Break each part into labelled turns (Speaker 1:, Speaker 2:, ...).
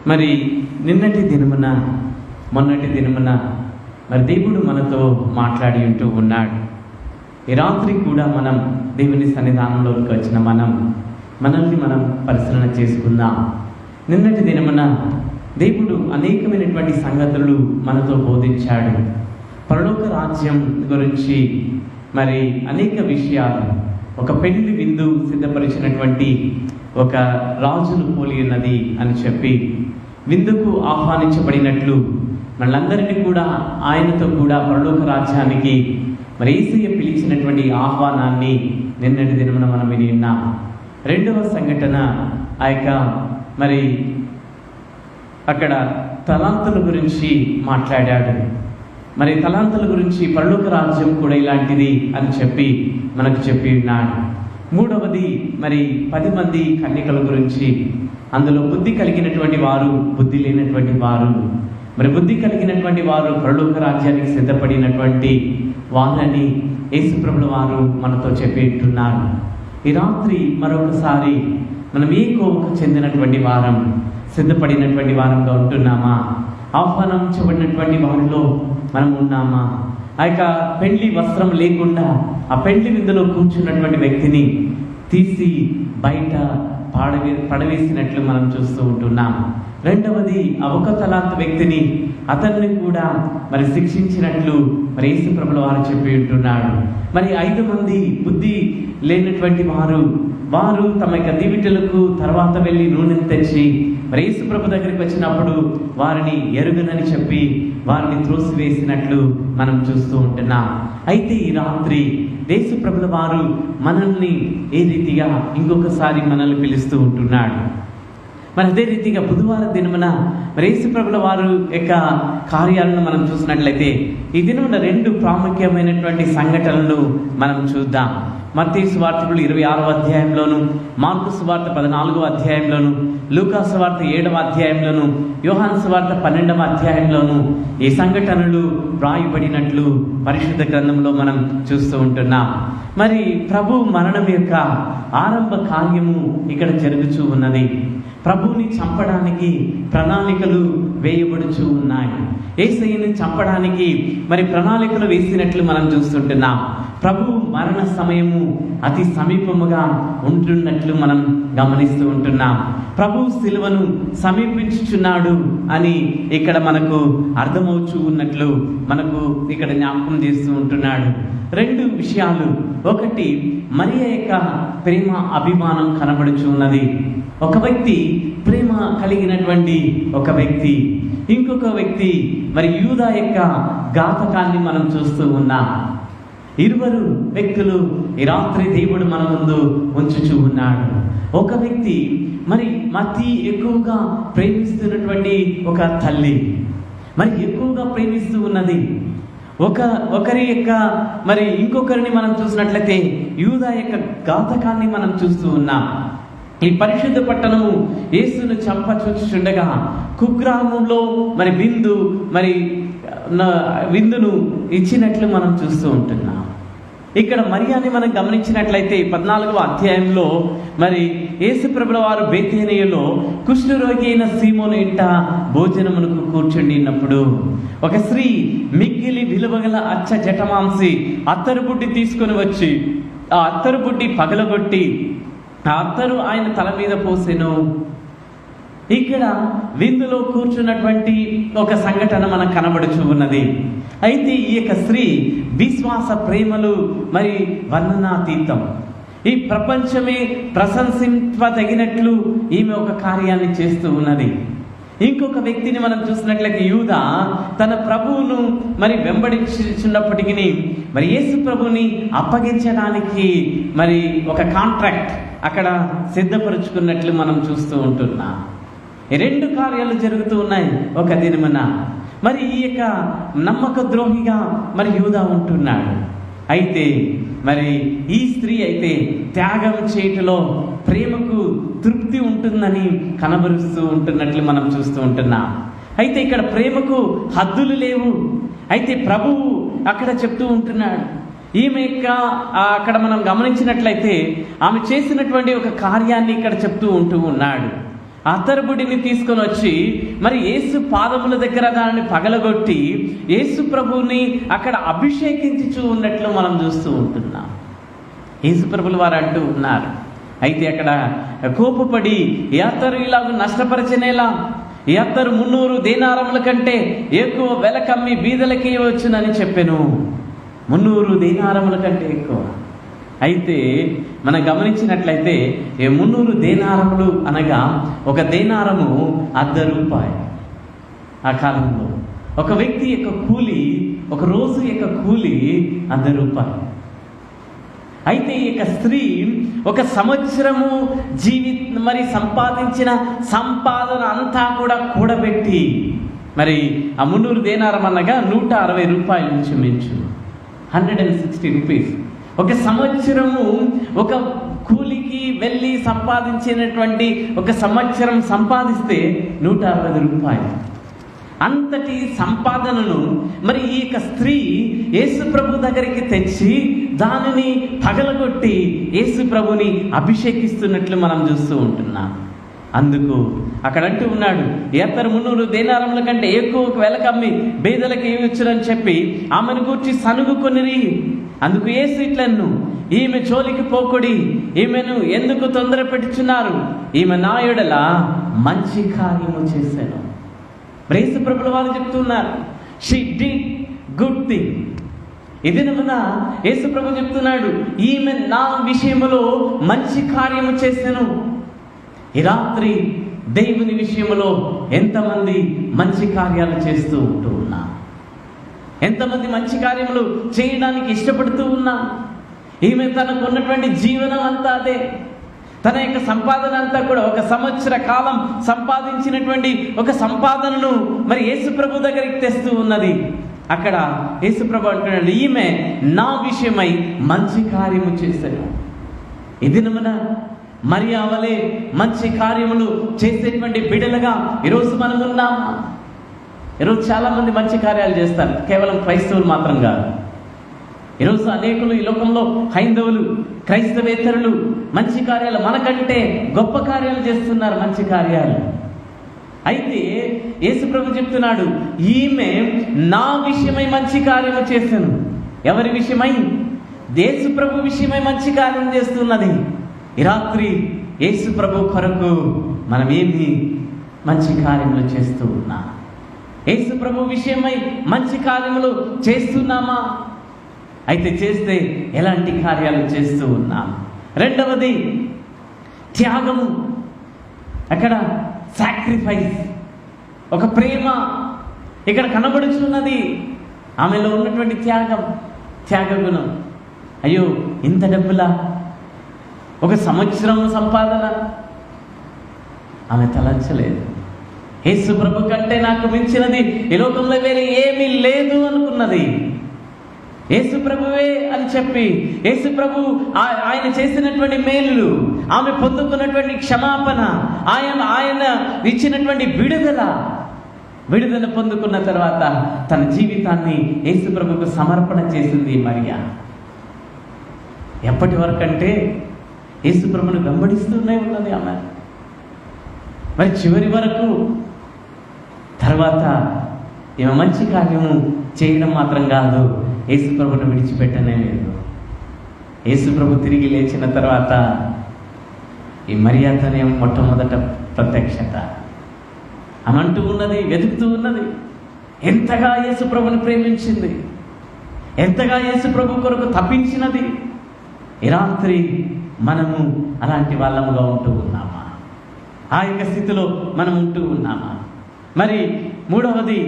Speaker 1: మరి నిన్నటి దినమున మొన్నటి దినమున మరి దేవుడు మనతో మాట్లాడి ఉంటూ ఉన్నాడు. ఈ రాత్రి కూడా మనం దేవుని సన్నిధానంలోకి వచ్చిన మనల్ని మనం పరిశీలన చేసుకుందాం. నిన్నటి దినమున దేవుడు అనేకమైనటువంటి సంగతులు మనతో బోధించాడు. పరలోక రాజ్యం గురించి మరి అనేక విషయాలు, ఒక పెళ్లి విందు సిద్ధపరిచినటువంటి ఒక రాజును పోలి ఉన్నది అని చెప్పి, విందుకు ఆహ్వానించబడినట్లు మనందరినీ కూడా ఆయనతో కూడా పరలోక రాజ్యానికి మరి యేసయ్య పిలిచినటువంటి ఆహ్వానాన్ని నిన్నటి దినమున మనం విని ఉన్నాం. రెండవ సంఘటన ఆ యొక్క మరి అక్కడ తలాంతుల గురించి మాట్లాడాడు. మరి తలాంతుల గురించి పరలోక రాజ్యం కూడా ఇలాంటిది అని చెప్పి మనకు చెప్పి ఉన్నాడు. మూడవది మరి 10 మంది కన్యకల గురించి, అందులో బుద్ధి కలిగినటువంటి వారు, బుద్ధి లేనటువంటి వారు. మరి బుద్ధి కలిగినటువంటి వారు పరలోక రాజ్యానికి సిద్ధపడినటువంటి వాళ్ళని యేసుప్రభుల వారు మనతో చెప్పేట్టున్నారు. ఈ రాత్రి మరొకసారి మనం ఏ కోవకు చెందినటువంటి వారం, సిద్ధపడినటువంటి వారంగా ఉంటున్నామా? ఆహ్వానించబడినటువంటి వారిలో మనం ఉన్నామా? ఆ యొక్క పెళ్లి వస్త్రం లేకుండా ఆ పెళ్లి విందులో కూర్చున్నటువంటి వ్యక్తిని తీసి బయట పడవేసినట్లు మనం చూస్తూ ఉంటున్నాం. రెండవది ఆ ఒక తలాంతు వ్యక్తిని, అతన్ని కూడా మరి శిక్షించినట్లు మరి యేసుప్రభుల వారు చెప్పి ఉంటున్నాడు. మరి 5 మంది బుద్ధి లేనటువంటి వారు తమ యొక్క దివిటలకు తర్వాత వెళ్ళి నూనెను తెచ్చి మరి యేసుప్రభు దగ్గరికి వచ్చినప్పుడు వారిని ఎరుగనని చెప్పి వారిని త్రోసివేసినట్లు మనం చూస్తూ ఉంటున్నాం. అయితే ఈ రాత్రి యేసుప్రభుల వారు మనల్ని ఏ రీతిగా ఇంకొకసారి మనల్ని పిలుస్తూ ఉంటున్నాడు. మరి అదే రీతిగా బుధవారం దినమున మరి యేసుప్రభుల వారు యొక్క కార్యాలను మనం చూసినట్లయితే ఈ దినమున 2 ప్రాముఖ్యమైనటువంటి సంఘటనలను మనం చూద్దాం. మత్తయి సువార్తలు 26వ అధ్యాయంలోను, మార్కు సువార్త 14వ అధ్యాయంలోను, లూకా సువార్త 7వ అధ్యాయంలోను, యోహాను సువార్త 12వ అధ్యాయంలోను ఈ సంఘటనలు వ్రాయబడినట్లు పరిశుద్ధ గ్రంథంలో మనం చూస్తూ ఉంటున్నాం. మరి ప్రభు మరణం యొక్క ఆరంభ కార్యము ఇక్కడ జరుగుతూ ఉన్నది. ప్రభువుని చంపడానికి ప్రణాళికలు వేయబడుచూ ఉన్నాయి. యేసయ్యని చంపడానికి మరి ప్రణాళికలు వేసినట్లు మనం చూస్తుంటున్నాం. ప్రభు మరణ సమయము అతి సమీపముగా ఉంటున్నట్లు మనం గమనిస్తూ ఉంటున్నాం. ప్రభు శిలువను సమీపించుచున్నాడు అని ఇక్కడ మనకు అర్థమవుచూ ఉన్నట్లు మనకు ఇక్కడ జ్ఞాపకం చేస్తూ ఉంటున్నాడు. 2 విషయాలు. ఒకటి, మరియ యొక్క ప్రేమ అభిమానం కనబడుచు ఉన్నది. ఒక వ్యక్తి ప్రేమ కలిగినటువంటి ఒక వ్యక్తి, ఇంకొక వ్యక్తి మరి యూదా యొక్క ఘాతకాన్ని మనం చూస్తూ ఉన్నాం. 2 వ్యక్తులు ఈ రాత్రి దేవుడు మన ముందు ఉంచుచూ ఉన్నాడు. ఒక వ్యక్తి మరి అతి ఎక్కువగా ప్రేమిస్తున్నటువంటి ఒక తల్లి మరి ఎక్కువగా ప్రేమిస్తూ ఉన్నది. ఒకరి యొక్క మరి ఇంకొకరిని మనం చూసినట్లయితే యూదా యొక్క ఘాతకాన్ని మనం చూస్తూ ఉన్నాం. ఈ పరిశుద్ధ పట్టణము యేసును చంపచూచుచుండగా కుగ్రామంలో మరి విందును ఇచ్చినట్లు మనం చూస్తూ ఉంటున్నాం. ఇక్కడ మరియాని మనం గమనించినట్లయితే 14వ అధ్యాయంలో మరి యేసుప్రభుల వారు బేతేనియలో కుష్ఠరోగి అయిన సీమోను ఇంట భోజనమునకు కూర్చుండినప్పుడు ఒక స్త్రీ మిక్కిలి విలువగల అచ్చ జటమాంసి అత్తరు బుడ్డి తీసుకొని వచ్చి ఆ అత్తరు బుడ్డి పగలగొట్టి ఆ అత్తరు ఆయన తల మీద పోసెను. ఇక్కడ విందులో కూర్చున్నటువంటి ఒక సంఘటన మనకు కనబడుచు ఉన్నది. అయితే ఈ యొక్క స్త్రీ విశ్వాస ప్రేమలు మరి వర్ణనాతీతం. ఈ ప్రపంచమే ప్రశంసింపదగినట్లు ఈమె ఒక కార్యాన్ని చేస్తూ ఉన్నది. ఇంకొక వ్యక్తిని మనం చూసినట్లయితే యూదా తన ప్రభువును మరి వెంబడించున్నప్పటికీ మరి యేసు ప్రభుని అప్పగించడానికి మరి ఒక కాంట్రాక్ట్ అక్కడ సిద్ధపరుచుకున్నట్లు మనం చూస్తూ ఉంటున్నాం. 2 కార్యాలు జరుగుతూ ఉన్నాయి ఒక దినమున. మరి ఈ యొక్క నమ్మక ద్రోహిగా మరి యూదా ఉంటున్నాడు. అయితే మరి ఈ స్త్రీ అయితే త్యాగం చేయటంలో ప్రేమకు తృప్తి ఉంటుందని కనబరుస్తూ ఉంటున్నట్లు మనం చూస్తూ ఉంటున్నాం. అయితే ఇక్కడ ప్రేమకు హద్దులు లేవు. అయితే ప్రభువు అక్కడ చెప్తూ ఉంటున్నాడు. ఈమె యొక్క అక్కడ మనం గమనించినట్లయితే ఆమె చేసినటువంటి ఒక కార్యాన్ని ఇక్కడ చెప్తూ ఉంటూ ఉన్నాడు. అతర్బుడిని తీసుకొని వచ్చి మరి యేసు పాదముల దగ్గర దానిని పగలగొట్టి యేసు ప్రభువుని అక్కడ అభిషేకించుచూ ఉన్నట్లు మనం చూస్తూ ఉంటున్నాం. యేసు ప్రభులు వారు అంటూ ఉన్నారు, అయితే అక్కడ కోపపడి ఈ అత్తరు ఇలాగ నష్టపరచనేలా, ఈ అత్తరు 300 దేనారముల కంటే ఎక్కువ వెల కమ్మి బీదలకి వచ్చునని చెప్పెను. 300 దేనారముల కంటే ఎక్కువ. అయితే మనం గమనించినట్లయితే 300 దేనారములు అనగా ఒక దేనారము ₹1.50. ఆ కాలంలో ఒక వ్యక్తి యొక్క కూలి, ఒక రోజు యొక్క కూలి ₹100. అయితే ఈ యొక్క స్త్రీ ఒక సంవత్సరము మరి సంపాదించిన సంపాదన అంతా కూడా కూడబెట్టి మరి ఆ 300 దేనారం అనగా ₹160 ఇంచుమించు, 160 రూపీస్. ఒక సంవత్సరము ఒక కూలికి వెళ్ళి సంపాదించినటువంటి ఒక సంవత్సరం సంపాదిస్తే ₹160. అంతటి సంపాదనను మరి ఈ యొక్క స్త్రీ యేసు ప్రభు దగ్గరికి తెచ్చి దానిని పగలగొట్టి యేసు ప్రభుని అభిషేకిస్తున్నట్లు మనం చూస్తూ ఉంటున్నాం. అందుకు అక్కడ అంటూ ఉన్నాడు, ఎత్తరు 300 దేనారముల కంటే ఎక్కువ వెల కమ్మి బేదలకు ఇవ్వచ్చునని చెప్పి ఆమెను గూర్చి సనుగుకొనిరి. అందుకు యేసు ఇట్లన్ను, ఈమె జోలికి పోకుడి, ఈమెను ఎందుకు తొందర పెట్టుచున్నారు, ఈమె నా యెడల మంచి కార్యము చేశాను. యేసు ప్రభుల వారు చెప్తున్నారు, షీ డిడ్ గుడ్ థింగ్. ఇది నమ్మున యేసు ప్రభు చెప్తున్నాడు, ఈమె నా విషయములో మంచి కార్యము చేశాను. ఈ రాత్రి దేవుని విషయములో ఎంతమంది మంచి కార్యాలు చేస్తూ ఉంటూ ఉన్నా, ఎంతమంది మంచి కార్యములు చేయడానికి ఇష్టపడుతూ ఉన్నా. ఈమె తనకు ఉన్నటువంటి జీవనం అంతా అదే, తన యొక్క సంపాదన అంతా కూడా ఒక సంవత్సర కాలం సంపాదించినటువంటి ఒక సంపాదనను మరి యేసు ప్రభు దగ్గరికి తెస్తూ ఉన్నది. అక్కడ యేసు ప్రభు అంటున్నాడు, ఈమె నా విషయమై మంచి కార్యము చేశాను. ఇది నమ్మున మరియా వలె మంచి కార్యములు చేసేటువంటి బిడ్డలుగా ఈరోజు మనం ఉన్నామా? ఈరోజు చాలా మంది మంచి కార్యాలు చేస్తారు, కేవలం క్రైస్తవులు మాత్రం కాదు. ఈరోజు అనేకులు ఈ లోకంలో హైందవులు, క్రైస్తవేతరులు మంచి కార్యాలు, మనకంటే గొప్ప కార్యాలు చేస్తున్నారు, మంచి కార్యాలు. అయితే యేసు ప్రభు చెప్తున్నాడు, ఈమె నా విషయమై మంచి కార్యము చేశాను. ఎవరి విషయమై? యేసు ప్రభు విషయమై మంచి కార్యం చేస్తున్నది. ఈ రాత్రి యేసు ప్రభు కొరకు మనం ఏమి మంచి కార్యములు చేస్తూ ఉన్నా? యేసు ప్రభు విషయమై మంచి కార్యములు చేస్తున్నామా? అయితే చేస్తే ఎలాంటి కార్యాలు చేస్తూ ఉన్నాం? రెండవది త్యాగము. అక్కడ సాక్రిఫైస్, ఒక ప్రేమ ఇక్కడ కనబడుచున్నది. ఆమెలో ఉన్నటువంటి త్యాగగుణం. అయ్యో, ఇంత డబ్బులా, ఒక సంవత్సరం సంపాదన. ఆమె తలంచలేదు. యేసు ప్రభు కంటే నాకు మించినది ఈ లోకంలో వేరే ఏమీ లేదు అనుకున్నది. యేసు ప్రభువే అని చెప్పి, యేసు ప్రభు ఆయన చేసినటువంటి మేలులు, ఆమె పొందుకున్నటువంటి క్షమాపణ, ఆయన ఇచ్చినటువంటి విడుదల పొందుకున్న తర్వాత తన జీవితాన్ని యేసు ప్రభుకు సమర్పణ చేసింది మరియా. ఎప్పటి వరకు అంటే యేసు ప్రభుని వెంబడిస్తూనే ఉన్నది ఆమె, మరి చివరి వరకు. తర్వాత ఈమె మంచి కార్యము చేయడం మాత్రం కాదు, యేసు ప్రభుని విడిచిపెట్టనే లేదు. యేసు ప్రభు తిరిగి లేచిన తర్వాత ఈ మరియా తనే మొట్టమొదట ప్రత్యక్షత. ఆమె అంటూ ఉన్నది, వెతుకుతూ ఉన్నది, ఎంతగా యేసు ప్రభుని ప్రేమించింది, ఎంతగా యేసు ప్రభు కొరకు తప్పించినది. ఈ రాత్రి మనము అలాంటి వాళ్ళముగా ఉంటూ ఉన్నామా? ఆ యొక్క స్థితిలో మనం ఉంటూ ఉన్నామా? మరి మూడవది,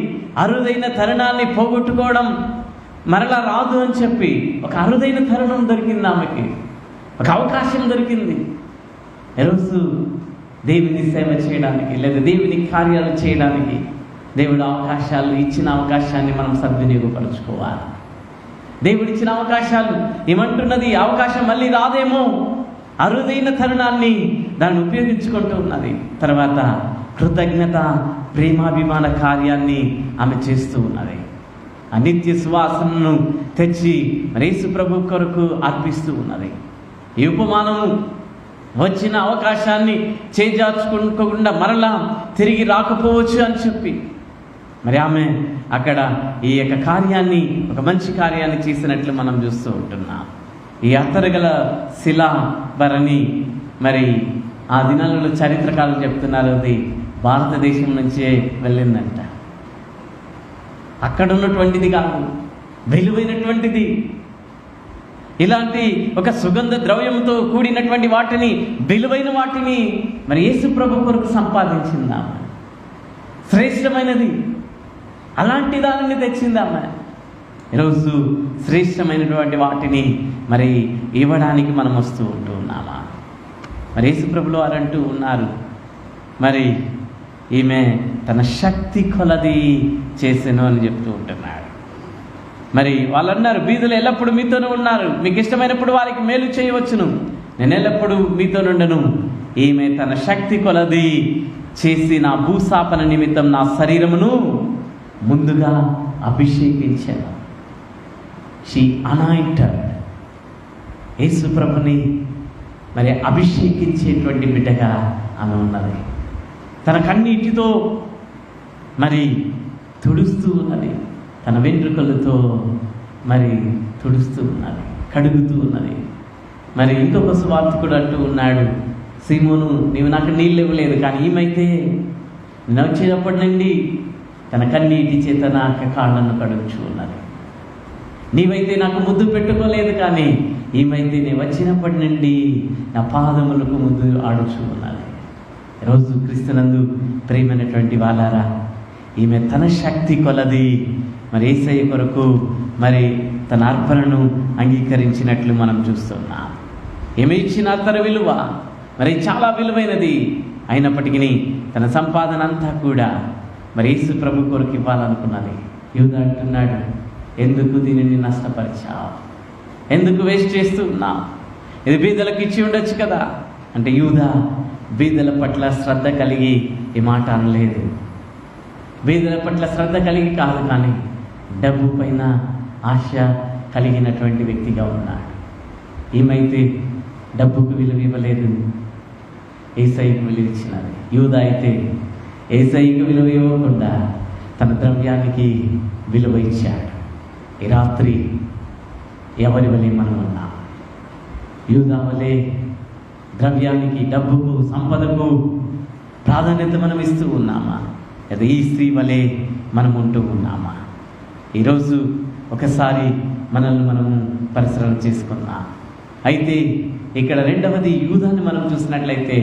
Speaker 1: అరుదైన తరుణాన్ని పోగొట్టుకోవడం మరలా రాదు అని చెప్పి ఒక అరుదైన తరుణం దొరికింది ఆమెకి, ఒక అవకాశం దొరికింది. ఈరోజు దేవుని సేవ చేయడానికి లేదా దేవుని కార్యాలు చేయడానికి దేవుడు ఇచ్చిన అవకాశాన్ని మనం సద్వినియోగపరచుకోవాలి. దేవుడిచ్చిన అవకాశాలు ఏమంటున్నది, అవకాశం మళ్ళీ రాదేమో, అరుదైన తరుణాన్ని దాన్ని ఉపయోగించుకుంటూ ఉన్నది. తర్వాత కృతజ్ఞత, ప్రేమాభిమాన కార్యాన్ని ఆమె చేస్తూ ఉన్నది. ఆ నిత్య సువాసనను తెచ్చి యేసు ప్రభు కొరకు అర్పిస్తూ ఉన్నది. ఈ ఉపమానము వచ్చిన అవకాశాన్ని చేజార్చుకోకుండా మరలా తిరిగి రాకపోవచ్చు అని చెప్పి మరి ఆమె అక్కడ ఈ యొక్క కార్యాన్ని, ఒక మంచి కార్యాన్ని చేసినట్లు మనం చూస్తూ ఉంటున్నాం. ఈ అత్తరుగల శిలా భరణి మరి ఆ దినాలలో చరిత్రకారులు చెప్తున్నారు, అది భారతదేశం నుంచే వెళ్ళిందంట. అక్కడ ఉన్నటువంటిది కాదు, విలువైనటువంటిది. ఇలాంటి ఒక సుగంధ ద్రవ్యంతో కూడినటువంటి వాటిని, విలువైన వాటిని మరి యేసు ప్రభు కొరకు సంపాదించిందామె. శ్రేష్టమైనది, అలాంటి దానిని తెచ్చిందామె. ఈరోజు శ్రేష్టమైనటువంటి వాటిని మరి ఇవ్వడానికి మనం వస్తూ ఉంటూ ఉన్నామా? మరి యేసు ప్రభులు వారు అంటూ ఉన్నారు, మరి ఈమె తన శక్తి కొలది చేసెను అని చెప్తూ ఉంటున్నాడు. మరి వాళ్ళు అన్నారు, బీదలు ఎల్లప్పుడూ మీతోనే ఉన్నారు, మీకు ఇష్టమైనప్పుడు వారికి మేలు చేయవచ్చును, నేను ఎల్లప్పుడూ మీతో నుండను. ఈమె తన శక్తి కొలది చేసి నా భూస్థాపన నిమిత్తం నా శరీరమును ముందుగా అభిషేకించాను. She anointed. యేసు ప్రభుని మరి అభిషేకించేటువంటి బిడ్డగా ఆమె ఉన్నది. తన కన్నీటితో మరి తుడుస్తూ ఉన్నది, తన వెంట్రుకలతో మరి తుడుస్తూ ఉన్నది, కడుగుతూ ఉన్నది. మరి ఇంకొక సువార్తికుడు అంటూ ఉన్నాడు, సీమోను నీవు నాకు నీళ్ళు ఇవ్వలేదు, కానీ ఈమైతే నేను వచ్చినప్పటి నుండి తన కన్నీటి చేత నా కాళ్ళను కడుగుచూ ఉన్నది. నీవైతే నాకు ముద్దు పెట్టుకోలేదు, కానీ ఈమైతే నేను వచ్చినప్పటి నుండి నా పాదములకు ముద్దు ఆడుచూ ఉన్నది. ఈరోజు క్రీస్తునందు ప్రియమైనటువంటి వాళ్ళారా, ఈమె తన శక్తి కొలది మరి యేసయ్య కొరకు మరి తన అర్పణను అంగీకరించినట్లు మనం చూస్తున్నాం. ఏమి ఇచ్చిన తన విలువ మరి చాలా విలువైనది అయినప్పటికీ తన సంపాదన అంతా కూడా మరి యేసు ప్రభు కొరకు ఇవ్వాలనుకున్నది. యూదా అంటున్నాడు, ఎందుకు దీనిని నష్టపరిచావు, ఎందుకు వేస్ట్ చేస్తూ ఉన్నావు, ఇది బీదలకు ఇచ్చి ఉండొచ్చు కదా అంటే, యూదా బీదల పట్ల శ్రద్ధ కలిగి ఈ మాట అనలేదు. బీదల పట్ల శ్రద్ధ కలిగి కాదు, కానీ డబ్బు పైన ఆశ కలిగినటువంటి వ్యక్తిగా ఉన్నాడు. ఏమైతే డబ్బుకు విలువ ఇవ్వలేదు, యేసయ్యకు విలువ ఇచ్చినది. యూదా అయితే యేసయ్యకు విలువ ఇవ్వకుండా తన ద్రవ్యానికి విలువ ఇచ్చాడు. ఈ రాత్రి ఎవరి వలె మనం ఉన్నాం? యూదా వలె ద్రవ్యానికి, డబ్బుకు, సంపదకు ప్రాధాన్యత మనం ఇస్తూ ఉన్నామా? లేదా ఈ స్త్రీ వలె మనం ఉంటూ ఉన్నామా? ఈరోజు ఒకసారి మనల్ని మనము పరిశీలన చేసుకున్నాం. అయితే ఇక్కడ రెండవది యూదాని మనం చూసినట్లయితే,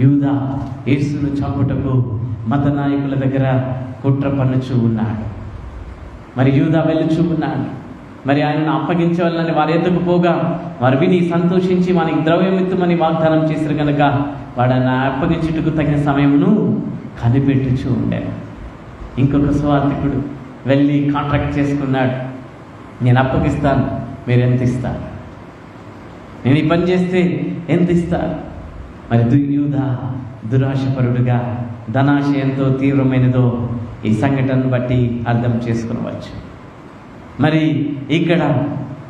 Speaker 1: యూదా యేసును చంపుటకు మత నాయకుల దగ్గర కుట్ర పన్నుచూ ఉన్నాడు. మరి యూదా వెళ్ళుచూ ఉన్నాడు. మరి ఆయనను అప్పగించవాలని వారు ఎద్దుకు పోగా వారు విని సంతోషించి మనకి ద్రవ్యమిత్తుమని వాగ్దానం చేశారు కనుక వాడు ఆయన అప్పగించుటకు తగిన సమయమును కనిపెట్టుచూ ఉండాడు. ఇంకొక సువార్తికుడు వెళ్ళి కాంట్రాక్ట్ చేసుకున్నాడు, నేను అప్పగిస్తాను, మీరు ఎంత ఇస్తారు, నేను ఈ పని చేస్తే ఎంత ఇస్తారు. మరి యూదా దురాశపరుడుగా, ధనాశ ఎంతో తీవ్రమైనదో ఈ సంఘటనను బట్టి అర్థం చేసుకునవచ్చు. మరి ఇక్కడ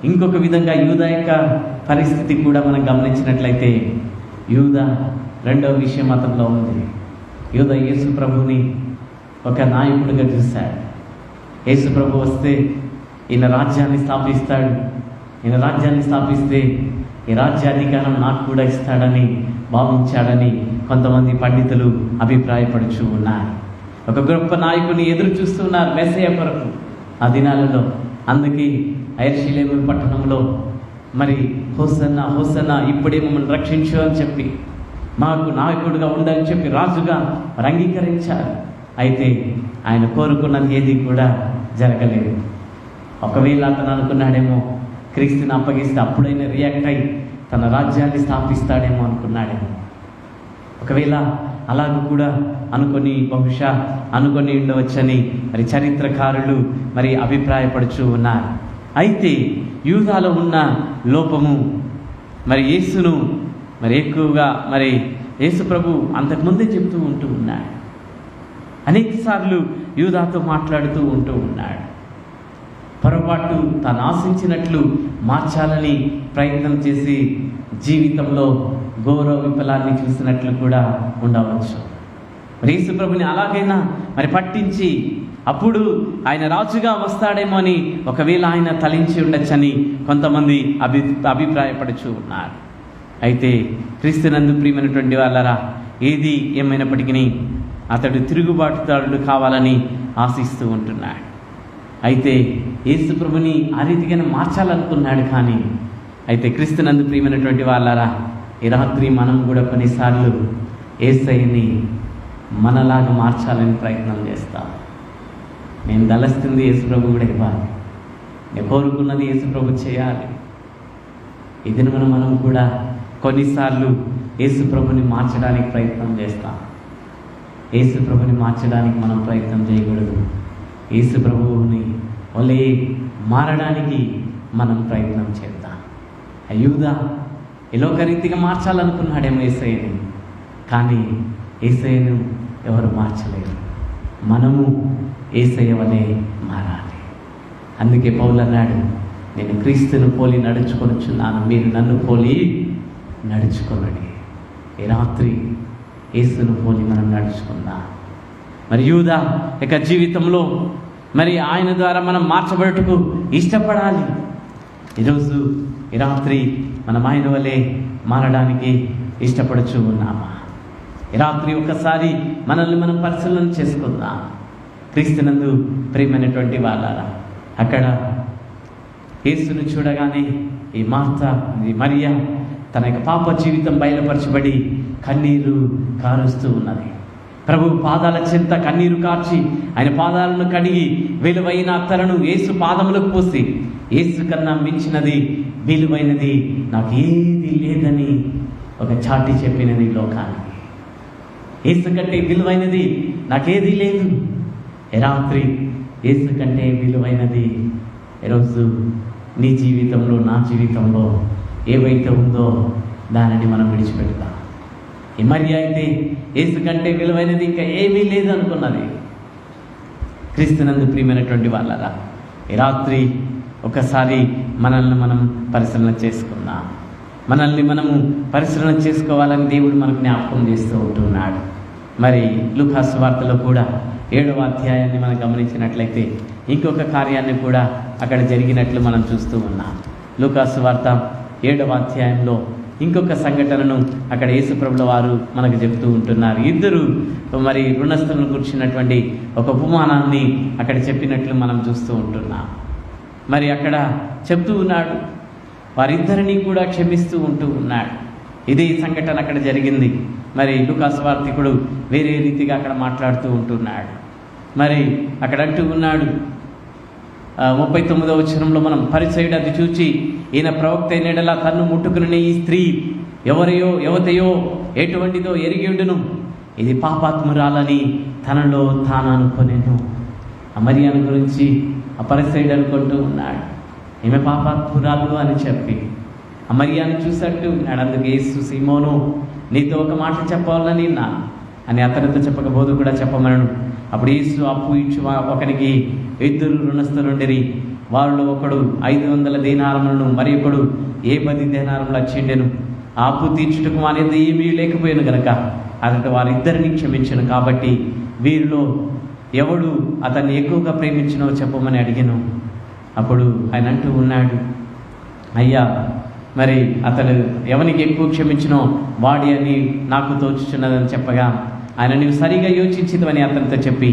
Speaker 1: ఇంకొక విధంగా యూదా యొక్క పరిస్థితి కూడా మనం గమనించినట్లయితే, యూదా రెండవ విషయం అతనిలో ఉంది. యూదా యేసు ప్రభుని ఒక నాయకుడిగా చూశాడు. యేసు ప్రభు వస్తే ఈయన రాజ్యాన్ని స్థాపిస్తాడు, ఈయన రాజ్యాన్ని స్థాపిస్తే ఈ రాజ్యాధికారం నాకు కూడా ఇస్తాడని భావించాడని కొంతమంది పండితులు అభిప్రాయపడుచూ ఉన్నారు. ఒక గొప్ప నాయకుని ఎదురు చూస్తున్నారు మెస్సయ్య కొరకు ఆ దినాలలో. అందుకే యెరూషలేము పట్టణంలో మరి హోసన్నా హోసన్నా ఇప్పుడే మమ్మల్ని రక్షించు అని చెప్పి, మాకు నాయకుడిగా ఉండాలని చెప్పి రాజుగా మరి అంగీకరించారు. అయితే ఆయన కోరుకున్నది ఏది కూడా జరగలేదు. ఒకవేళ అతను అనుకున్నాడేమో క్రీస్తుని అప్పగిస్తే అప్పుడైనా రియాక్ట్ అయి తన రాజ్యాన్ని స్థాపిస్తాడేమో అనుకున్నాడేమో. ఒకవేళ అలాగ కూడా బహుశా అనుకొని ఉండవచ్చని మరి చరిత్రకారులు మరి అభిప్రాయపడుచూ ఉన్నారు. అయితే యూదాలో ఉన్న లోపము మరి యేసును మరి ఎక్కువగా మరి యేసు ప్రభు అంతకుముందే చెప్తూ ఉంటూ ఉన్నాడు. అనేక సార్లు యూదాతో మాట్లాడుతూ ఉంటూ ఉన్నాడు. పొరపాటు తాను ఆశించినట్లు మార్చాలని ప్రయత్నం చేసి జీవితంలో గౌరవ విఫలాన్ని చూసినట్లు కూడా ఉండవచ్చు. మరి యేసు ప్రభుని అలాగైనా మరి పట్టించి అప్పుడు ఆయన రాజుగా వస్తాడేమో అని ఒకవేళ ఆయన తలించి ఉండొచ్చని కొంతమంది అభిప్రాయపడుచు ఉన్నారు. అయితే క్రీస్తునందు ప్రియమైనటువంటి వాళ్ళరా, ఏది ఏమైనప్పటికీ అతడు తిరుగుబాటుదారుడు కావాలని ఆశిస్తూ ఉంటున్నాడు. అయితే యేసు ప్రభుని ఆ రీతిగానే మార్చాలనుకున్నాడు. కానీ అయితే క్రీస్తునందు ప్రియమైనటువంటి వాళ్ళరా, ఈ రాత్రి మనం కూడా కొన్నిసార్లు యేసయ్యని మనలాగా మార్చాలని ప్రయత్నం చేస్తాం. నేను దళస్తుంది యేసు ప్రభు కూడా ఇవ్వాలి, నేను కోరుకున్నది యేసు ప్రభు చేయాలి. ఇది మనం కూడా కొన్నిసార్లు యేసు ప్రభుని మార్చడానికి ప్రయత్నం చేస్తాం. యేసు ప్రభుని మార్చడానికి మనం ప్రయత్నం చేయకూడదు. యేసు ప్రభువుని ఒలే మారడానికి మనం ప్రయత్నం చేద్దాం. యూదా ఎలోక రీతిగా మార్చాలనుకున్నాడేమో యేసయ్యని, కానీ యేసయ్యను ఎవరు మార్చలేరు. మనము యేసయ్య వలె మారాలి. అందుకే పౌలు అన్నాడు, నేను క్రీస్తును పోలి నడుచుకొనుచున్నాను, మీరు నన్ను పోలి నడుచుకొనండి. ఈ రాత్రి యేసును పోలి మనం నడుచుకుందాం. మరి యూదా యొక్క జీవితంలో మరి ఆయన ద్వారా మనం మార్చబడటకు ఇష్టపడాలి. ఈరోజు ఈ రాత్రి మనం ఆయన వలె మారడానికి ఇష్టపడుచు ఉన్నామా? ఈ రాత్రి ఒకసారి మనల్ని మనం పరిశీలన చేసుకుందాం. క్రీస్తునందు ప్రియమైనటువంటి వాళ్ళారా, అక్కడ యేసును చూడగానే ఈ మార్తా, ఈ మరియా తన యొక్క పాప జీవితం బయలుపరచబడి కన్నీరు కారుస్తూ ఉన్నది. ప్రభు పాదాల చెంత కన్నీరు కార్చి ఆయన పాదాలను కడిగి విలువైన అత్తరును యేసు పాదములకు పోసి, యేసు కన్నా మించినది విలువైనది నాకు ఏది లేదని ఒక చాటి చెప్పినది లోకానికి. యేసు కంటే విలువైనది నాకేది లేదు. రాత్రి యేసు కంటే విలువైనది ఈరోజు నీ జీవితంలో, నా జీవితంలో ఏవైతే ఉందో దానిని మనం విడిచిపెడతాం. ఈ మరియ అయితే యేసు కంటే విలువైనది ఇంకా ఏమీ లేదు అనుకున్నది. క్రీస్తునందు ప్రియమైనటువంటి వాళ్ళరా, ఈ రాత్రి ఒకసారి మనల్ని మనం పరిశీలన చేసుకుందాం. మనల్ని మనము పరిశీలన చేసుకోవాలని దేవుడు మనకు జ్ఞాపకం చేస్తూ ఉంటున్నాడు. మరి లూకా సువార్తలో కూడా 7వ అధ్యాయాన్ని మనం గమనించినట్లయితే ఇంకొక కార్యాన్ని కూడా అక్కడ జరిగినట్లు మనం చూస్తూ ఉన్నాం. లూకా సువార్త 7వ అధ్యాయంలో ఇంకొక సంఘటనను అక్కడ యేసుప్రభుల వారు మనకు చెప్తూ ఉంటున్నారు. ఇద్దరు మరి రుణస్థులను కూర్చున్నటువంటి ఒక ఉపమానాన్ని అక్కడ చెప్పినట్లు మనం చూస్తూ ఉంటున్నాం. మరి అక్కడ చెప్తూ ఉన్నాడు, వారిద్దరినీ కూడా క్షమిస్తూ ఉంటూ ఉన్నాడు. ఇదే సంఘటన అక్కడ జరిగింది. మరి లూకా సువార్తికుడు వేరే రీతిగా అక్కడ మాట్లాడుతూ ఉంటున్నాడు. మరి అక్కడ అంటూ ఉన్నాడు 39వ వచనంలో, మనం పరిసయుడు అది చూచి ఈయన ప్రవక్త అయినడలా తన్ను ముట్టుకుని ఈ స్త్రీ యువతయో ఎటువంటిదో ఎరిగియుండును, ఇది పాపాత్మురాలని తనలో తాను అనుకొనేను. ఆ మరియాను గురించి ఆ పరిసయుడు అనుకుంటూ ఉన్నాడు, ఈమె పాపాత్మురాలు అని చెప్పి ఆ మరియాను చూసట్టు ఉన్నాడు. అందుకే యేసు, సీమోను నీతో ఒక మాట చెప్పాలని నా అని అతనితో చెప్పకపోదు కూడా చెప్పమనను. అప్పుడు యేసు అప్పు ఇచ్చు ఒకరికి 2 రుణస్థులుండిరి. వారిలో ఒకడు 500 దేనారములను, మరి ఒకడు 10 దేనారములు అచ్చిండెను. ఆ అప్పు తీర్చుటకు అనేది ఏమీ లేకపోయాను గనక అతడు వారిద్దరిని క్షమించను. కాబట్టి వీరిలో ఎవడు అతన్ని ఎక్కువగా ప్రేమించినో చెప్పమని అడిగాను. అప్పుడు ఆయన అంటూ ఉన్నాడు, అయ్యా, మరి అతడు ఎవరికి ఎక్కువ క్షమించినో వాడి అని నాకు తోచుచున్నదని చెప్పగా ఆయన, నీవు సరిగా యోచించిదవని అతనితో చెప్పి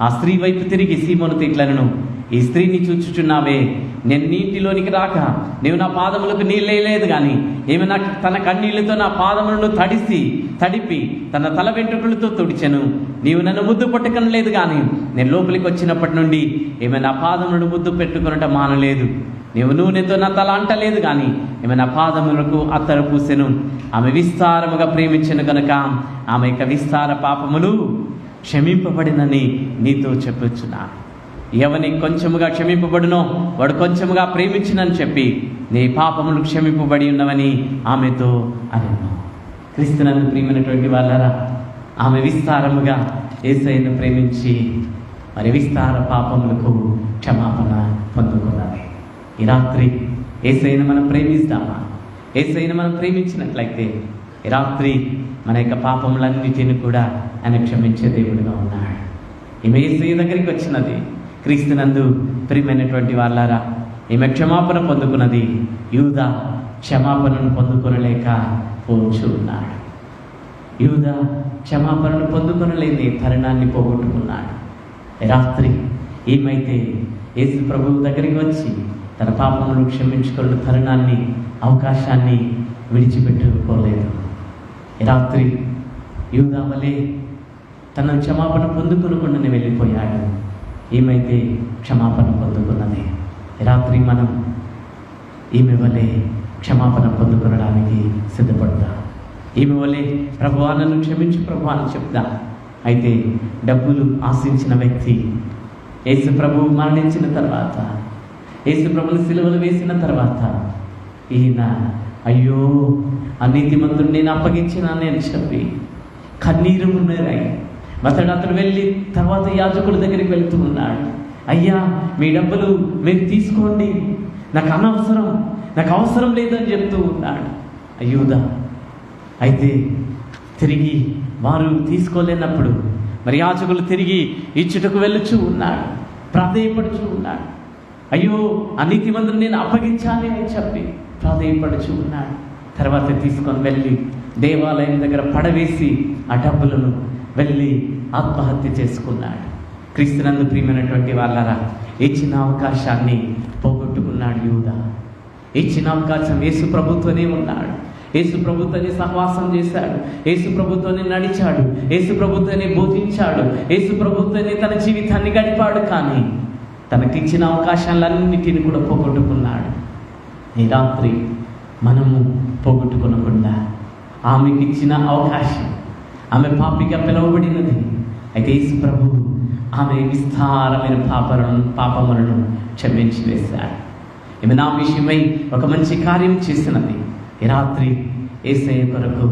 Speaker 1: ఆ స్త్రీ వైపు తిరిగి సీమోనుతో ఇట్లనెను, ఈ స్త్రీని చూచుచున్నావే, నేను నీటిలోనికి రాక నీవు నా పాదములకు నీళ్ళేయలేదు, కానీ ఏమి తన కన్నీళ్లతో నా పాదములను తడిపి తన తల వెంట్రుకలతో తుడిచెను. నీవు నన్ను ముద్దు పట్టుకొనలేదు, కానీ నేను లోపలికి వచ్చినప్పటి నుండి ఏమైనా నా పాదములను ముద్దు పెట్టుకొనట మానలేదు. నీవు నూనెతో నా తల అంటలేదు, కానీ ఏమైనా పాదములకు అత్తరు పూసెను. ఆమె విస్తారముగా ప్రేమించెను కనుక ఆమె యొక్క విస్తార పాపములు క్షమింపబడినని నీతో చెప్పొచ్చునా. ఎవని కొంచెముగా క్షమింపబడునో వాడు కొంచెముగా ప్రేమించినని చెప్పి నీ పాపములు క్షమింపబడి ఉన్నవని ఆమెతో అనెను. క్రీస్తునందు ప్రియమైనటువంటి వాళ్ళరా, ఆమె విస్తారముగా యేసయ్యను ప్రేమించి మరి విస్తార పాపములకు క్షమాపణ పొందుకున్నది. ఈ రాత్రి యేసయ్యను మనం ప్రేమిస్తామా? యేసయ్యను మనం ప్రేమించినట్లయితే ఈ రాత్రి మన యొక్క పాపములన్నిటిని కూడా ఆయన క్షమించే దేవుడిగా ఉన్నాడు. ఈమె యేసయ్య దగ్గరికి వచ్చినది. క్రీస్తునందు ప్రియమైనటువంటి వాళ్ళారా, ఈమె క్షమాపణ పొందుకున్నది. యూదా క్షమాపణను పొందుకొనలేక పోవచ్చు ఉన్నాడు. యూదా క్షమాపణను పొందుకొనలేని తరుణాన్ని పోగొట్టుకున్నాడు. రాత్రి ఏమైతే యేసు ప్రభువు దగ్గరికి వచ్చి తన పాపములను క్షమించుకున్న తరుణాన్ని, అవకాశాన్ని విడిచిపెట్టుకోలేదు. రాత్రి యూదా వలె తన క్షమాపణ పొందుకొనకుండానే వెళ్ళిపోయాడు. ఏమైతే క్షమాపణ పొందుకున్నది. రాత్రి మనం ఈమె వలె క్షమాపణ పొందుకొనడానికి సిద్ధపడతాం. ఈమె వలె ప్రభువా నన్ను క్షమించు ప్రభువా అని చెప్తా. అయితే డబ్బులు ఆశించిన వ్యక్తి యేసు ప్రభువు మరణించిన తర్వాత, యేసు ప్రభుని సిలువలు వేసిన తర్వాత ఈయన అయ్యో ఆ నీతిమంతుడు నేను అప్పగించినాను అని చెప్పి కన్నీరు మున్నీరై అతడు వెళ్ళి తర్వాత యాజకుల దగ్గరికి వెళ్తూ ఉన్నాడు. అయ్యా మీ డబ్బులు మీరు తీసుకోండి, నాకు అనవసరం, నాకు అవసరం లేదని చెప్తూ ఉన్నాడు యూదా. అయితే తిరిగి వారు తీసుకోలేనప్పుడు మరి యాజకులు తిరిగి ఇచ్చుటకు వెళ్ళుచూ ఉన్నాడు, ప్రాధేయపడుచూ ఉన్నాడు. అయ్యో అనీతిమంతుడు నేను అప్పగించాలి అని చెప్పి ప్రాధేయపడుచూ ఉన్నాడు. తర్వాత తీసుకొని వెళ్ళి దేవాలయం దగ్గర పడవేసి ఆ డబ్బులను వెళ్ళి ఆత్మహత్య చేసుకున్నాడు. క్రీస్తునందు ప్రియమైనటువంటి వాళ్ళరా, ఇచ్చిన అవకాశాన్ని పోగొట్టుకున్నాడు యూదా. ఇచ్చిన అవకాశం యేసు ప్రభుతోనే ఉన్నాడు, యేసు ప్రభుతోనే సహవాసం చేశాడు, యేసు ప్రభుతోనే నడిచాడు, యేసు ప్రభుతోనే బోధించాడు, యేసు ప్రభుతోనే తన జీవితాన్ని గడిపాడు. కానీ తనకిచ్చిన అవకాశాలన్నిటిని కూడా పోగొట్టుకున్నాడు. ఈ రాత్రి మనము పోగొట్టుకోనకుండా ఆమెకి ఇచ్చిన అవకాశం, ఆమె పాపిగా పిలువబడినది. అయితే యేసు ప్రభు ఆమె విస్తారమైన పాపములను క్షమించి వేశాడు. ఈమె నా విషయమై ఒక మంచి కార్యం చేసినది. ఈ రాత్రి యేసయ్య కొరకు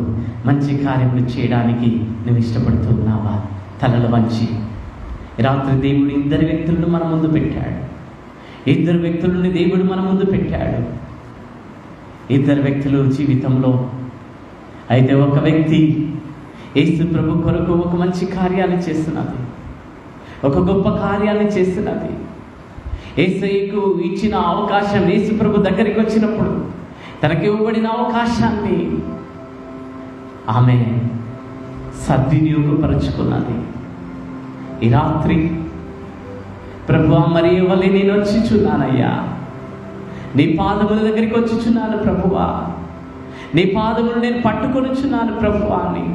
Speaker 1: మంచి కార్యములు చేయడానికి నువ్వు ఇష్టపడుతూ ఉన్నావా? తలలు వంచి ఈ రాత్రి దేవుడు ఇద్దరు వ్యక్తులను మన ముందు పెట్టాడు. ఇద్దరు వ్యక్తులని దేవుడు మన ముందు పెట్టాడు. ఇద్దరు వ్యక్తులు జీవితంలో. అయితే ఒక వ్యక్తి యేసు ప్రభు కొరకు ఒక మంచి కార్యాన్ని చేస్తున్నది, ఒక గొప్ప కార్యాన్ని చేస్తున్నది. యేసయ్యకు ఇచ్చిన అవకాశం, యేసు ప్రభు దగ్గరికి వచ్చినప్పుడు తనకి ఇవ్వబడిన అవకాశాన్ని ఆమె సద్వినియోగపరుచుకున్నది. ఈ రాత్రి ప్రభువా మరి వల్లే నేను వచ్చిచున్నానయ్యా, నీ పాదముల దగ్గరికి వచ్చిచున్నాను ప్రభువా, నీ పాదములు నేను పట్టుకొనిచున్నాను ప్రభువా అని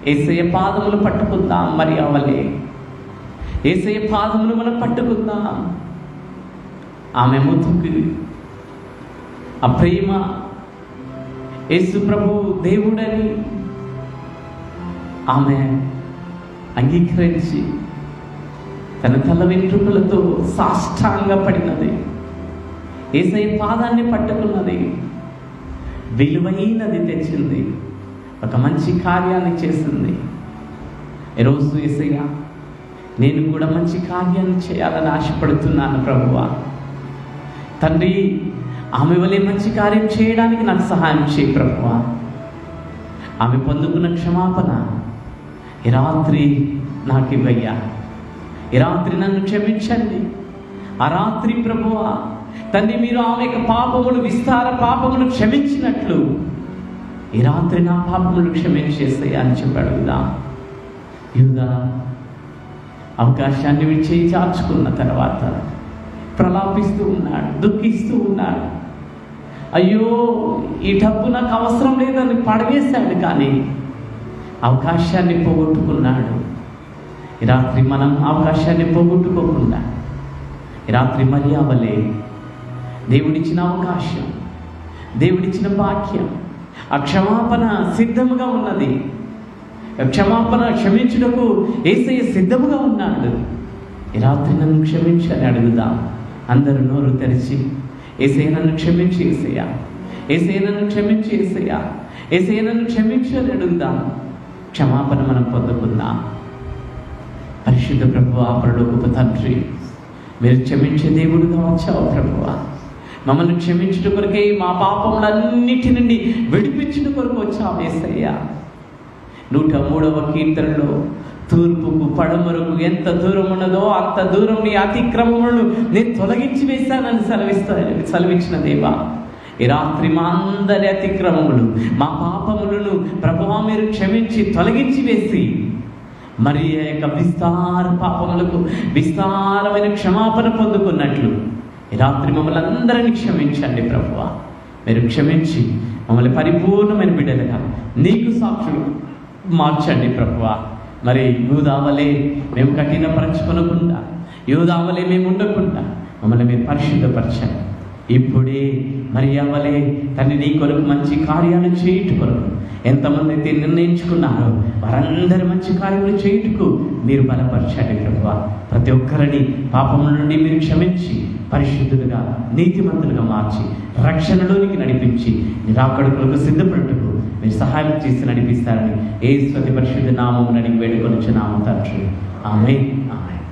Speaker 1: యేసయ్య పాదములు పట్టుకుందాం. మరి అవలే యేసయ్య పాదములు మనం పట్టుకుందాం. ఆమె ముతుకు ఆ ప్రేమ, యేసు ప్రభు దేవుడని ఆమె అంగీకరించి తన తల వెంట్రుకలతో సాష్టాంగపడినది. యేసయ్య పాదాన్ని పట్టుకున్నది, విలువైనది తెచ్చింది, ఒక మంచి కార్యాన్ని చేసింది. ఈరోజు యేసయ్య నేను కూడా మంచి కార్యాన్ని చేయాలని ఆశపడుతున్నాను ప్రభువా. తండ్రి ఆమె వలె మంచి కార్యం చేయడానికి నాకు సహాయం చేయి ప్రభువా. ఆమె పొందుకున్న క్షమాపణ ఈ రాత్రి నాకు ఇవ్వయ్యా. ఈ రాత్రి నన్ను క్షమించండి. ఆ రాత్రి ప్రభువా తండ్రి మీరు ఆమె యొక్క పాపములు, విస్తార పాపములు క్షమించినట్లు ఈ రాత్రి నా పాపములు క్షమించేస్తాయి అని చెప్పాడు యూదా. యూదా అవకాశాన్ని విడిచి చార్చుకున్న తర్వాత ప్రలాపిస్తూ ఉన్నాడు, దుఃఖిస్తూ ఉన్నాడు. అయ్యో ఈ డబ్బు నాకు అవసరం లేదని పడవేశాడు, కానీ అవకాశాన్ని పోగొట్టుకున్నాడు. ఈ రాత్రి మనం అవకాశాన్ని పోగొట్టుకోకుండా ఈ రాత్రి మర్యావలే దేవుడిచ్చిన అవకాశం, దేవుడిచ్చిన భాగ్యం, ఆ క్షమాపణ సిద్ధముగా ఉన్నది. క్షమాపణ క్షమించుటకు యేసయ్య సిద్ధముగా ఉన్నాడు. ఈ రాత్రి నన్ను క్షమించని అడుగుదాం. అందరూ నోరు తెరిచి యేసయ్య నన్ను క్షమించి, యేసయ్య యేసయ్య నన్ను క్షమించి, యేసయ్య యేసయ్య నన్ను క్షమించు అని అడుగుదాం. క్షమాపణ మనం పొందుకుందాం. పరిశుద్ధ ప్రభువా, పరలోకపు తండ్రి, మీరు క్షమించే దేవుడుగా వచ్చావు ప్రభువా. మమ్మల్ని క్షమించుట కొరకే, మా పాపములన్నిటి నుండి విడిపించుట కొరకు వచ్చావు యేసయ్యా. 103వ కీర్తనలో తూర్పుకు పడమరకు ఎంత దూరం ఉన్నదో అంత దూరం నీ అతిక్రమములను నేను తొలగించి వేశానని సెలవిచ్చిన దేవా, ఈ రాత్రి మా అందరి అతిక్రమములు, మా పాపములను ప్రభువా మీరు క్షమించి తొలగించి వేసి, మరి ఆ యొక్క విస్తార పాపములకు విస్తారమైన క్షమాపణ పొందుకున్నట్లు ఈ రాత్రి మమ్మల్ని అందరినీ క్షమించండి ప్రభువా. మీరు క్షమించి మమ్మల్ని పరిపూర్ణమైన బిడ్డలుగా నీకు సాక్షులు మార్చండి ప్రభువా. మరి యూదావలే మేము కఠినపరచుకొనకుండా, యూదావలే మేము ఉండకుండా మమ్మల్ని మీరు పరిశుద్ధపరచండి. ఇప్పుడే మరి అవలే తండ్రి నీ కొరకు మంచి కార్యాలు చేయుట కొరకు ఎంతమంది అయితే నిర్ణయించుకున్నారో వారందరి మంచి కార్యములు చేయుటకు మీరు బలపరచండి ప్రభువా. ప్రతి ఒక్కరిని పాపముల నుండి మీరు క్షమించి పరిశుద్ధులుగా నీతిమంతులుగా మార్చి రక్షణలోనికి నడిపించి నిరాకడుకులకు సిద్ధపడుటకు మీరు సహాయం చేసి నడిపిస్తారని యేసు పరిశుద్ధ నామమున అడిగి వేడుకొనుచున్నాము తండ్రి. ఆమేన్. ఆమేన్.